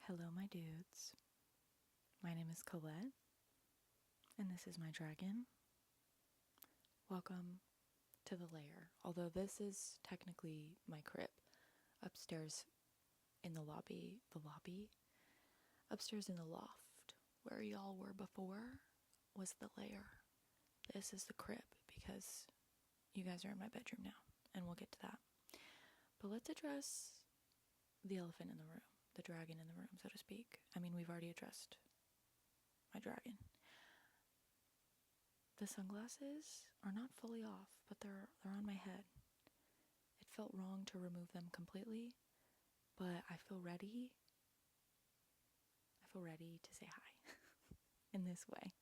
Hello, my dudes. My name is Colette, and this is my dragon. Welcome to the lair, although this is technically my crib. Upstairs in the lobby, upstairs in the loft, where y'all were before, was the lair. This is the crib, because you guys are in my bedroom now, and we'll get to that. But let's address the elephant in the room, the dragon in the room, so to speak. I mean, we've already addressed my dragon. The sunglasses are not fully off, but they're on my head. It felt wrong to remove them completely, but I feel ready to say hi in this way.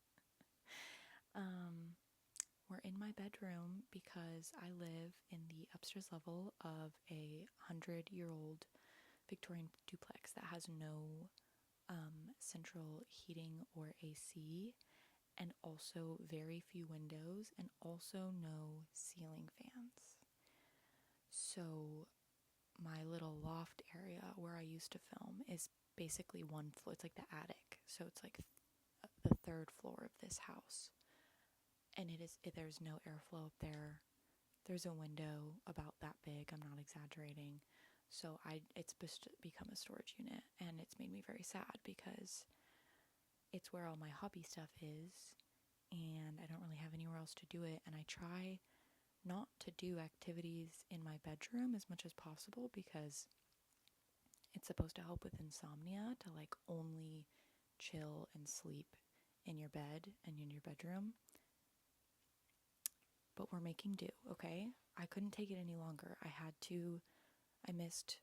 We're in my bedroom because I live in the upstairs level of a 100-year-old Victorian duplex that has no central heating or AC, and also very few windows, and also no ceiling fans. So my little loft area where I used to film is basically one floor. It's like the attic. So it's like the third floor of this house. And there's no airflow up there. There's a window about that big. I'm not exaggerating. So it's become a storage unit, and it's made me very sad because it's where all my hobby stuff is, and I don't really have anywhere else to do it. And I try not to do activities in my bedroom as much as possible because it's supposed to help with insomnia, to like only chill and sleep in your bed and in your bedroom. But we're making do, okay? I couldn't take it any longer. I missed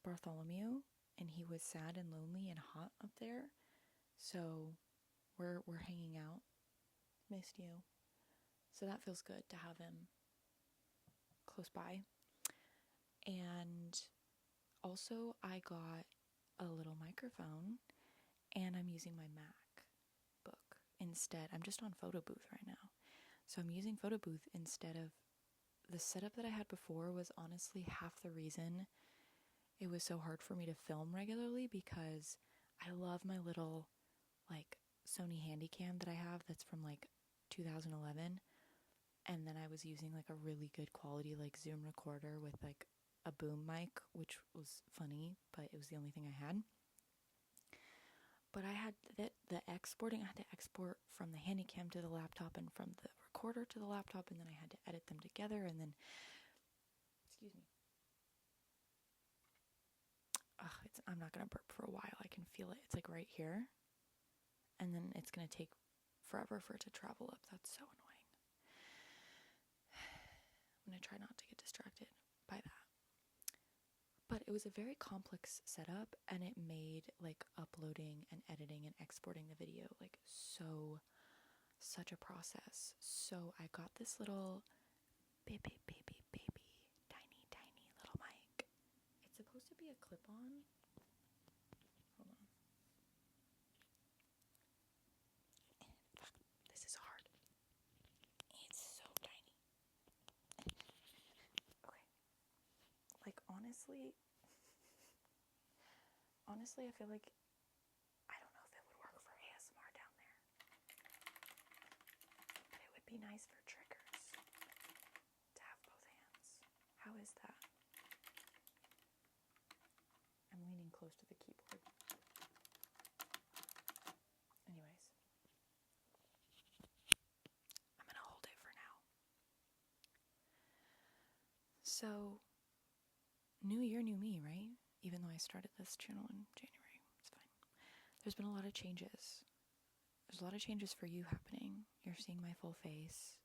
Bartholomew, and he was sad and lonely and hot up there. So we're hanging out. Missed you. So that feels good to have him close by. And also I got a little microphone, and I'm using my MacBook instead. I'm just on Photo Booth right now. So I'm using Photo Booth instead of the setup that I had before. Was honestly half the reason it was so hard for me to film regularly, because I love my little like Sony Handycam that I have that's from like 2011, and then I was using like a really good quality like Zoom recorder with like a boom mic, which was funny, but it was the only thing I had. But I had the exporting, I had to export from the Handycam to the laptop and from the recorder to the laptop, and then I had to edit them together, and then, excuse me. I'm not gonna burp for a while. I can feel it. It's like right here. And then it's gonna take forever for it to travel up. That's so annoying. I'm gonna try not to get distracted by that. But it was a very complex setup, and it made like uploading and editing and exporting the video like such a process. So I got this little baby tiny little mic. It's supposed to be a clip-on. Hold on. This is hard. It's so tiny. Okay. Like honestly, I feel like I don't know if it would work for ASMR down there, but it would be nice for triggers to have both hands. How is that? I'm leaning close to the keyboard. Anyways, I'm gonna hold it for now. So, new year, new me, right? Even though I started this channel in January, it's fine. There's been a lot of changes. There's a lot of changes for you happening. You're seeing my full face.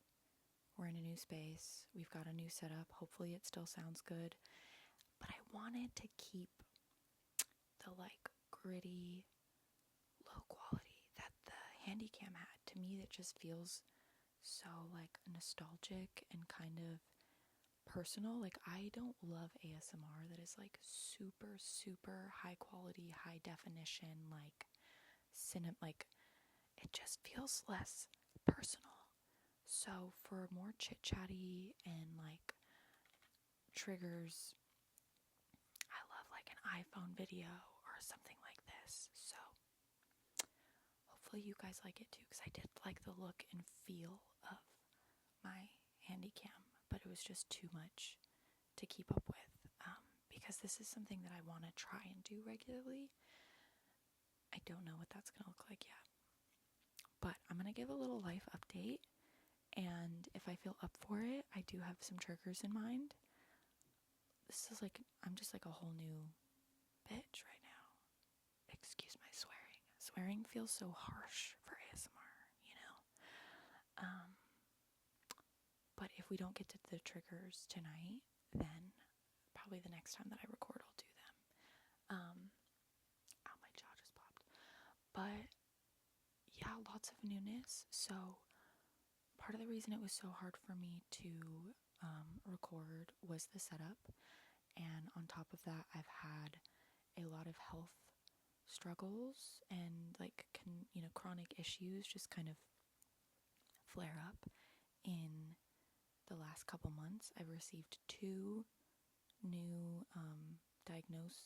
We're in a new space. We've got a new setup. Hopefully it still sounds good. But I wanted to keep the like gritty, low quality that the Handycam had. To me, it just feels so like nostalgic and kind of personal. Like, I don't love ASMR that is like super high quality, high definition, like like it just feels less personal. So for more chit chatty and like triggers, I love like an iPhone video or something like this. So hopefully you guys like it too, because I did like the look and feel of my handy cam, but it was just too much to keep up with, because this is something that I want to try and do regularly. I don't know what that's going to look like yet, but I'm going to give a little life update, and if I feel up for it, I do have some triggers in mind. This is like, I'm just like a whole new bitch right now. Excuse my swearing. Swearing feels so harsh for ASMR, you know? But if we don't get to the triggers tonight, then probably the next time that I record, I'll do them. Ow, my jaw just popped. But yeah, lots of newness. So part of the reason it was so hard for me to record was the setup. And on top of that, I've had a lot of health struggles and like chronic issues just kind of flare up in the last couple months. I've received 2 new diagnoses.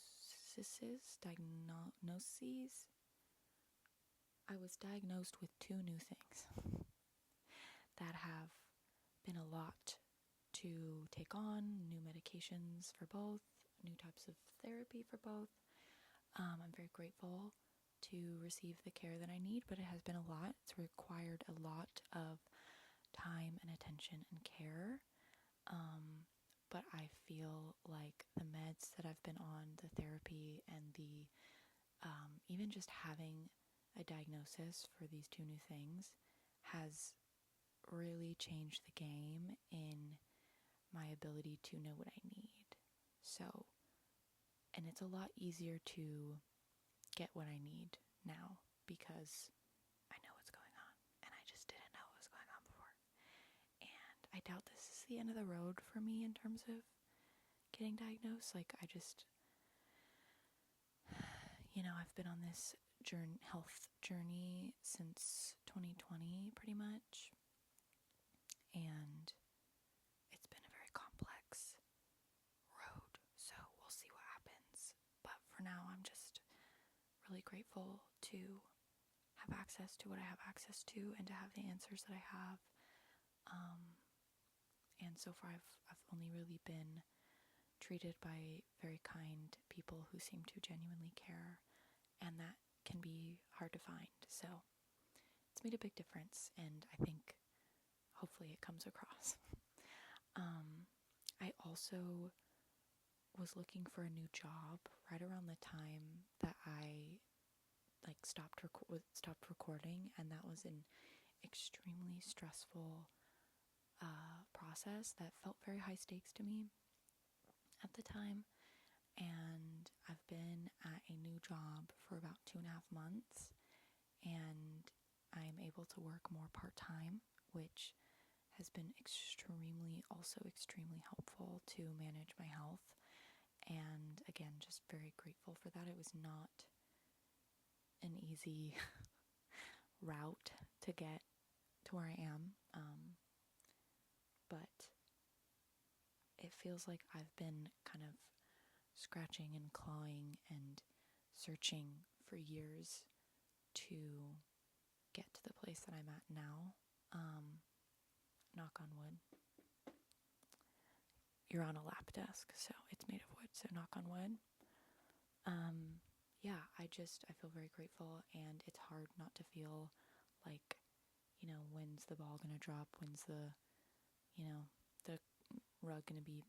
I was diagnosed with 2 new things that have been a lot to take on, new medications for both, new types of therapy for both. I'm very grateful to receive the care that I need, but it has been a lot. It's required a lot of time and attention and care. But I feel like the meds that I've been on, the therapy, and the even just having a diagnosis for these 2 new things has really changed the game in my ability to know what I need. So, and it's a lot easier to get what I need now because I know what's going on, and I just didn't know what was going on before. And I doubt this is the end of the road for me in terms of getting diagnosed. Like, I just, I've been on this health journey since 2020 pretty much, and it's been a very complex road, so we'll see what happens. But for now, I'm just really grateful to have access to what I have access to and to have the answers that I have. And so far I've only really been treated by very kind people who seem to genuinely care, and that can be hard to find. So it's made a big difference, and I think hopefully it comes across. I also was looking for a new job right around the time that I stopped recording, and that was an extremely stressful process that felt very high stakes to me at the time. And I've been at a new job for about 2.5 months, and I'm able to work more part-time, which has been extremely helpful to manage my health. And again, just very grateful for that. It was not an easy route to get to where I am, but it feels like I've been kind of scratching and clawing and searching for years to get to the place that I'm at now. Knock on wood. You're on a lap desk, so it's made of wood, so knock on wood. Yeah, I feel very grateful, and it's hard not to feel like, when's the ball gonna drop, when's the rug gonna be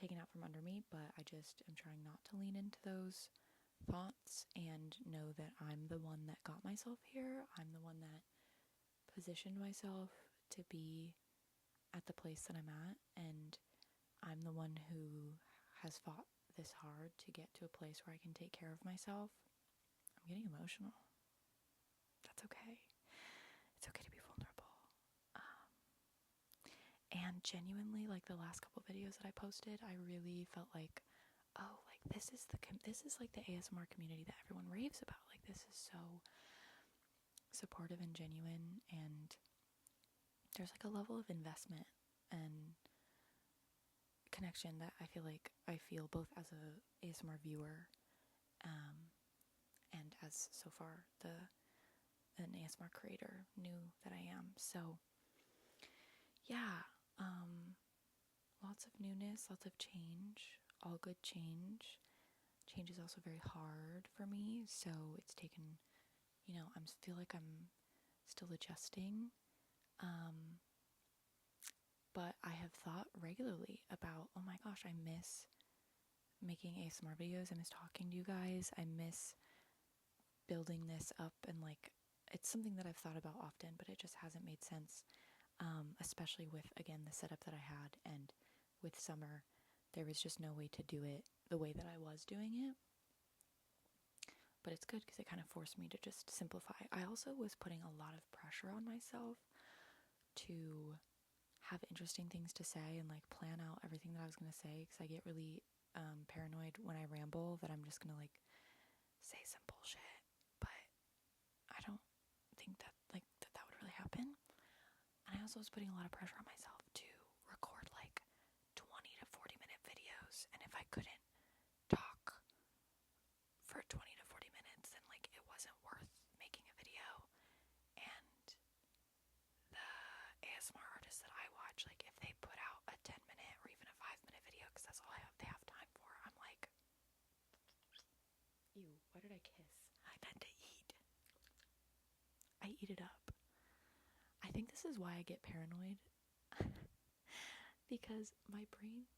taken out from under me, but I just am trying not to lean into those thoughts and know that I'm the one that got myself here. I'm the one that positioned myself to be at the place that I'm at, and I'm the one who has fought this hard to get to a place where I can take care of myself. I'm getting emotional. That's okay. It's okay to be vulnerable. And genuinely, like the last couple videos that I posted, I really felt like, oh, like this is like the ASMR community that everyone raves about. Like, this is so supportive and genuine, and there's like a level of investment and connection that I feel both as a ASMR viewer and as so far an ASMR creator knew that I am. So yeah, lots of newness, lots of change, all good change. Change is also very hard for me, so it's taken, I feel like I'm still adjusting. But I have thought regularly about, oh my gosh, I miss making ASMR videos. I miss talking to you guys. I miss building this up, and like, it's something that I've thought about often, but it just hasn't made sense. Especially with, again, the setup that I had, and with summer, there was just no way to do it the way that I was doing it. But it's good because it kind of forced me to just simplify. I also was putting a lot of pressure on myself to have interesting things to say and like plan out everything that I was going to say, because I get really paranoid when I ramble that I'm just going to like say some bullshit, but I don't think that that would really happen. And I also was putting a lot of pressure on myself to record like 20 to 40 minute videos, and if I couldn't talk for 20 to 40 minutes, then like it wasn't worth making a video. And the ASMR artists that I watch, like if they put out a 10-minute or even a 5-minute video, because that's all they have time for, I'm like, ew, why did I kiss? I meant to eat. I eat it up. I think this is why I get paranoid because my brain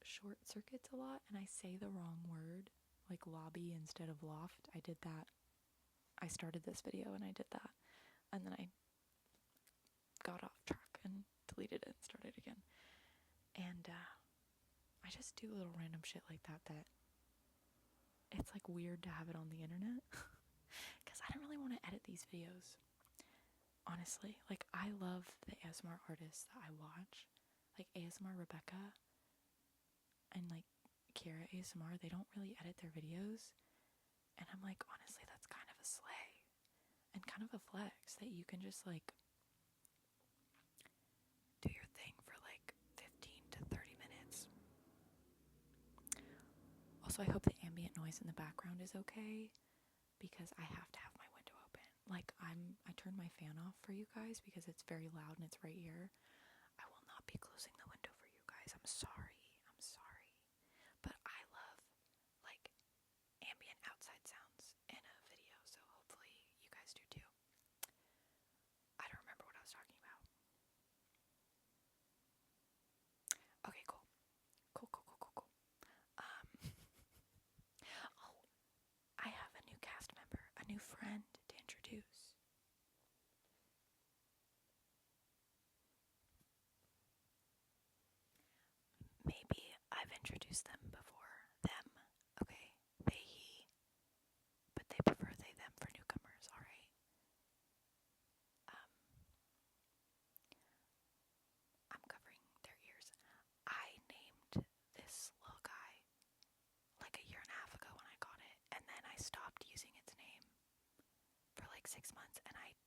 short circuits a lot and I say the wrong word, like lobby instead of loft. I did that. I started this video and I did that, and then I got off track and deleted it and started again. And I just do little random shit like that it's like weird to have it on the internet because I don't really want to edit these videos. Honestly, like I love the ASMR artists that I watch, like ASMR Rebecca and like Kiara ASMR. They don't really edit their videos, and I'm like, honestly, that's kind of a slay and kind of a flex that you can just like do your thing for like 15 to 30 minutes. Also, I hope the ambient noise in the background is okay, because I have to have my window open. Like I turned my fan off for you guys because it's very loud and it's right here. I will not be closing the window for you guys. I'm sorry. But I love like ambient outside sounds in a video, so hopefully you guys do too. I don't remember what I was talking about. Okay, cool. Oh, I have a new cast member, a new friend to introduce. Maybe I've introduced them before. Them, okay? They, he. But they prefer they, them for newcomers, alright? I'm covering their ears. I named this little guy like a year and a half ago when I got it, and then I stopped using its name for like 6 months, and I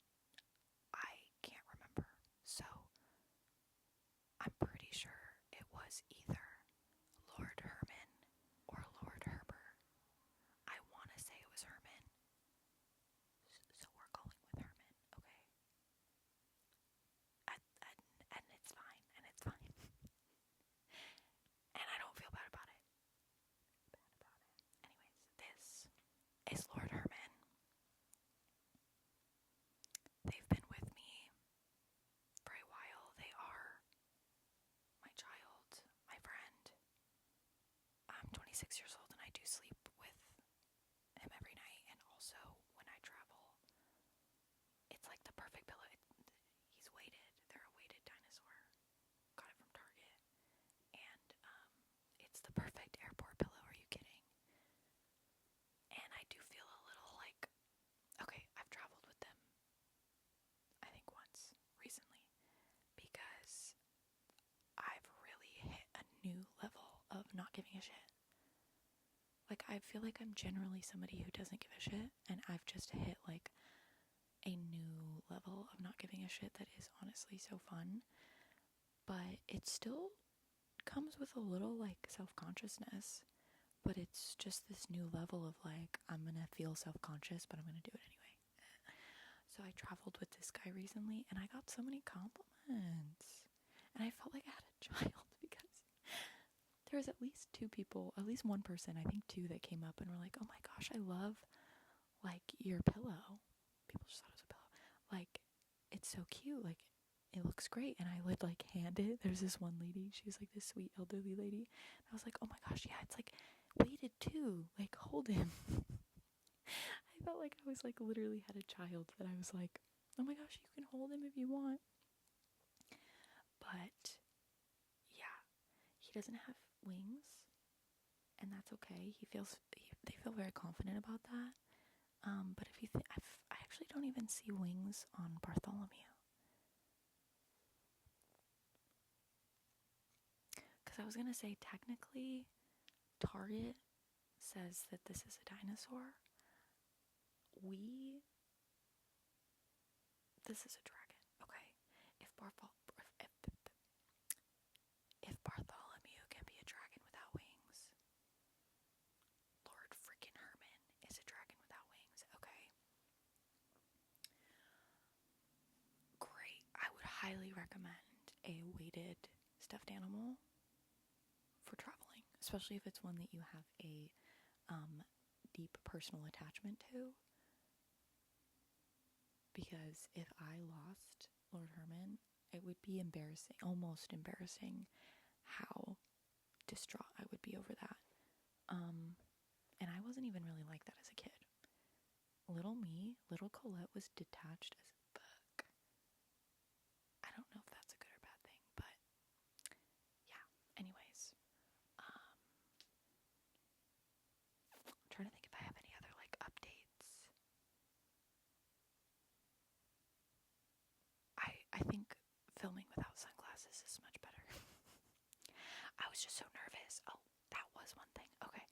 can't remember. So I'm pretty sure it was either Lord Herman or Lord Herber. I want to say it was Herman, so we're going with Herman, okay? And it's fine, and I don't feel bad about it. Anyways, this is Lord Herman. They've been with me for a while. They are my child, my friend. I'm 26 years old and I do sleep with him every night, and also when I travel, it's like the perfect pillow. He's weighted. They're a weighted dinosaur. Got it from Target. And it's the perfect airport pillow. Are you kidding? And I do feel a little like, okay, I've traveled with them I think once recently, because I've really hit a new level of not giving a shit. Like, I feel like I'm generally somebody who doesn't give a shit, and I've just hit like a new level of not giving a shit that is honestly so fun. But it still comes with a little like self-consciousness, But it's just this new level of like, I'm gonna feel self-conscious, but I'm gonna do it anyway. So I traveled with this guy recently and I got so many compliments. And I felt like I had a child because there was at least two people, at least one person, I think two, that came up and were like, oh my gosh, I love like your pillow. People just thought it was a pillow. Like, it's so cute. Like, it looks great. And I would like hand it. There's this one lady, she was like this sweet elderly lady. And I was like, oh my gosh, yeah, it's like weighted too. Like, hold him. I felt like I was like literally had a child that I was like, oh my gosh, you can hold him if you want. But yeah, he doesn't have wings, and that's okay. They feel very confident about that. But if you think, I actually don't even see wings on Bartholomew. Because I was gonna say technically, Target says that this is a dinosaur. This is a dragon. Okay, if Bartholomew can be a dragon without wings, Lord freaking Herman is a dragon without wings. Okay. Great. I would highly recommend a weighted stuffed animal for traveling, especially if it's one that you have a deep personal attachment to. Because if I lost Lord Herman, it would be embarrassing, almost embarrassing, how distraught I would be over that. And I wasn't even really like that as a kid. Little Colette was detached as a book. I don't know if that's a good or bad thing, but yeah. Anyways, I'm trying to think if I have any other like updates. I think filming without sunglasses is much better. I was just so nervous. Oh, that was one thing. Okay.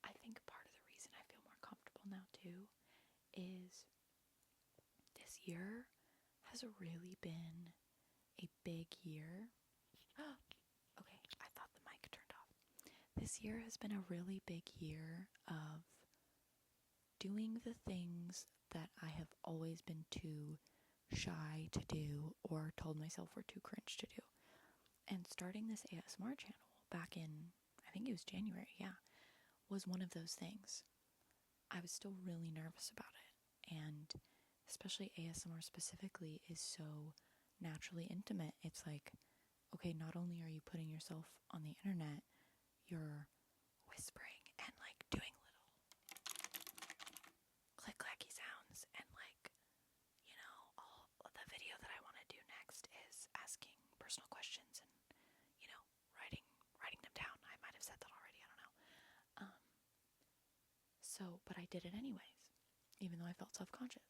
I think part of the reason I feel more comfortable now too is this year has really been a big year. Okay, I thought the mic turned off. This year has been a really big year of doing the things that I have always been too shy to do or told myself were too cringe to do. And starting this ASMR channel back in, I think it was January, yeah, was one of those things. I was still really nervous about it. And especially ASMR specifically is so naturally intimate. It's like, okay, not only are you putting yourself on the internet, you're whispering and like doing little click-clacky sounds, and like, you know, all the video that I want to do next is asking personal questions and, you know, writing them down. I might have said that already, I don't know. But I did it anyways, even though I felt self-conscious,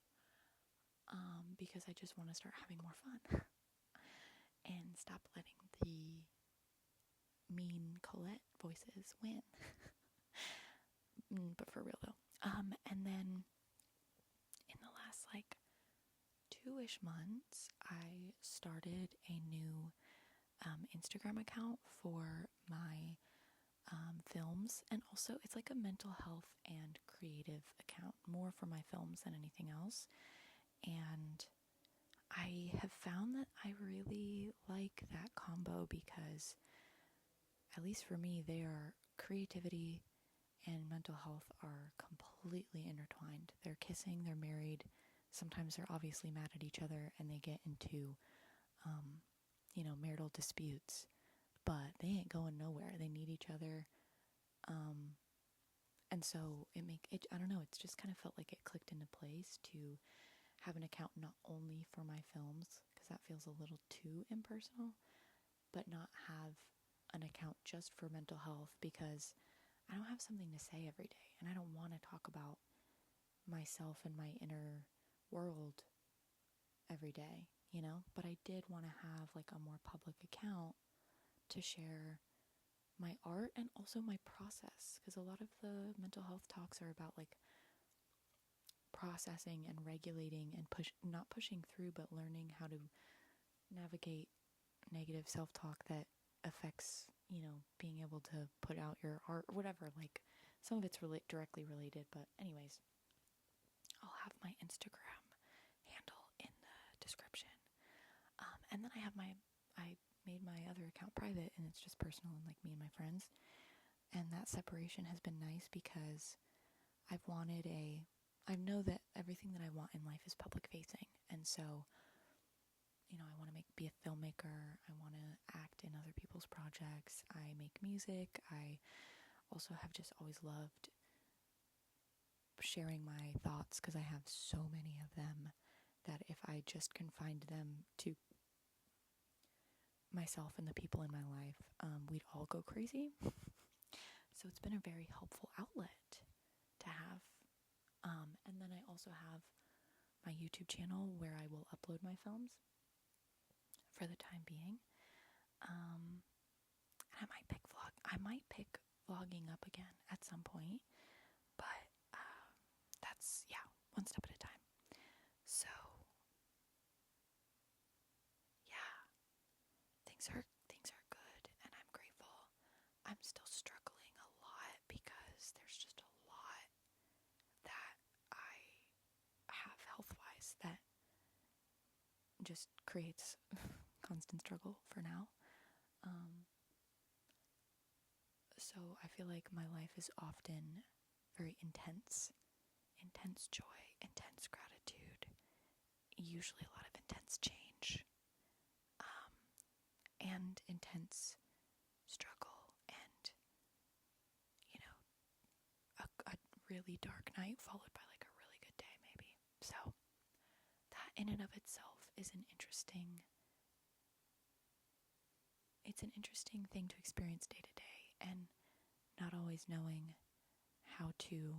because I just want to start having more fun and stop letting the mean Colette voices win. But for real though. And then in the last like 2-ish months, I started a new Instagram account for my films, and also it's like a mental health and creative account, more for my films than anything else. And I have found that I really like that combo because, at least for me, creativity and mental health are completely intertwined. They're kissing, they're married, sometimes they're obviously mad at each other and they get into, marital disputes, but they ain't going nowhere. They need each other. And so I don't know, it's just kind of felt like it clicked into place to have an account not only for my films, because that feels a little too impersonal, but not have an account just for mental health, because I don't have something to say every day, and I don't want to talk about myself and my inner world every day, but I did want to have like a more public account to share my art and also my process, because a lot of the mental health talks are about like processing and regulating and not pushing through, but learning how to navigate negative self-talk that affects being able to put out your art or whatever. Like, some of it's directly related, but anyways, I'll have my Instagram handle in the description. And then I made my other account private, and it's just personal and like me and my friends. And that separation has been nice because I know that everything that I want in life is public facing. And so, I want to be a filmmaker. I want to act in other people's projects. I make music. I also have just always loved sharing my thoughts because I have so many of them that if I just confined them to myself and the people in my life, we'd all go crazy. So it's been a very helpful outlet to have. And then I also have my YouTube channel where I will upload my films for the time being. And I might pick vlogging up again at some point, but that's, one step at a time. So yeah, things are good, and I'm grateful. I'm still struggling a lot because there's just a lot that I have health-wise that just creates constant struggle for now. So I feel like my life is often very intense joy, intense gratitude, usually a lot of intense change, and intense struggle, and a really dark night followed by like a really good day maybe. So that in and of itself is an interesting thing to experience day to day, and not always knowing how to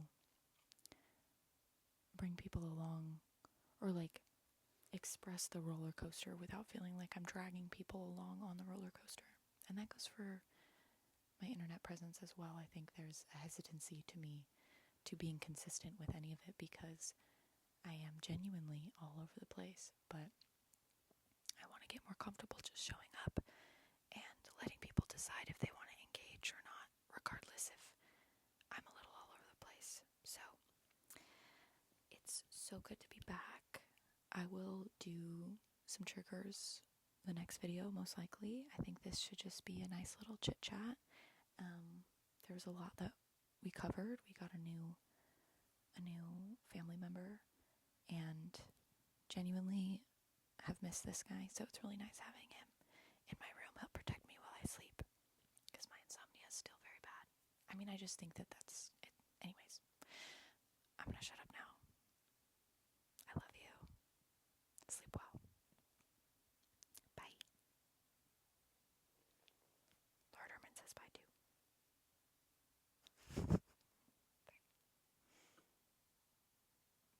bring people along or like express the roller coaster without feeling like I'm dragging people along on the roller coaster. And that goes for my internet presence as well. I think there's a hesitancy to me to being consistent with any of it because I am genuinely all over the place, but I want to get more comfortable just showing up and letting people decide if they want to engage or not, regardless if I'm a little all over the place. So it's so good to be back. I will do some triggers the next video, most likely. I think this should just be a nice little chit chat. There was a lot that we covered. We got a new family member, and genuinely have missed this guy, so it's really nice having him in my room. He'll protect me while I sleep because my insomnia is still very bad. I mean, I just think that that's